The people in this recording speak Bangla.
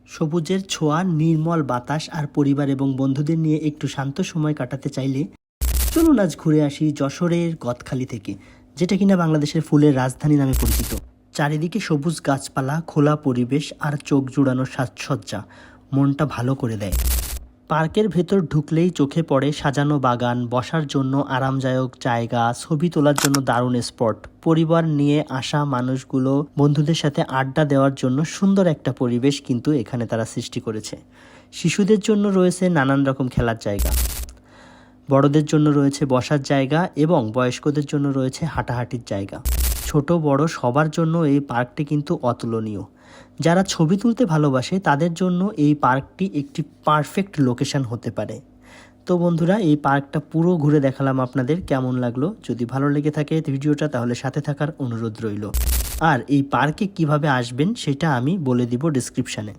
সবুজের ছোঁয়া, নির্মল বাতাস আর পরিবার এবং বন্ধুদের নিয়ে একটু শান্ত সময় কাটাতে চাইলে চলুন আজ ঘুরে আসি যশোরের গদখালি থেকে, যেটা কিনা বাংলাদেশের ফুলের রাজধানী নামে পরিচিত। চারিদিকে সবুজ গাছপালা, খোলা পরিবেশ আর চোখ জুড়ানো সাজসজ্জা মনটা ভালো করে দেয়। পার্কের ভেতর ঢুকলেই চোখে পড়ে সাজানো বাগান, বসার জন্য আরামদায়ক জায়গা, ছবি তোলার জন্য দারুণ স্পট, পরিবার নিয়ে আসা মানুষগুলো বন্ধুদের সাথে আড্ডা দেওয়ার জন্য সুন্দর একটা পরিবেশ কিন্তু এখানে তারা সৃষ্টি করেছে। শিশুদের জন্য রয়েছে নানান রকম খেলার জায়গা, বড়দের জন্য রয়েছে বসার জায়গা এবং বয়স্কদের জন্য রয়েছে হাঁটাহাঁটির জায়গা। ছোট বড় সবার জন্য এই পার্কটি কিন্তু অতুলনীয়। যারা ছবি তুলতে ভালোবাসে তাদের জন্য এই পার্কটি একটি পারফেক্ট লোকেশন হতে পারে। তো বন্ধুরা, এই পার্কটা পুরো ঘুরে দেখালাম আপনাদের। কেমন লাগলো? যদি ভালো লেগে থাকে ভিডিওটা, তাহলে সাথে থাকার অনুরোধ রইল। আর এই পার্কে কিভাবে আসবেন সেটা আমি বলে দিব ডিসক্রিপশানে।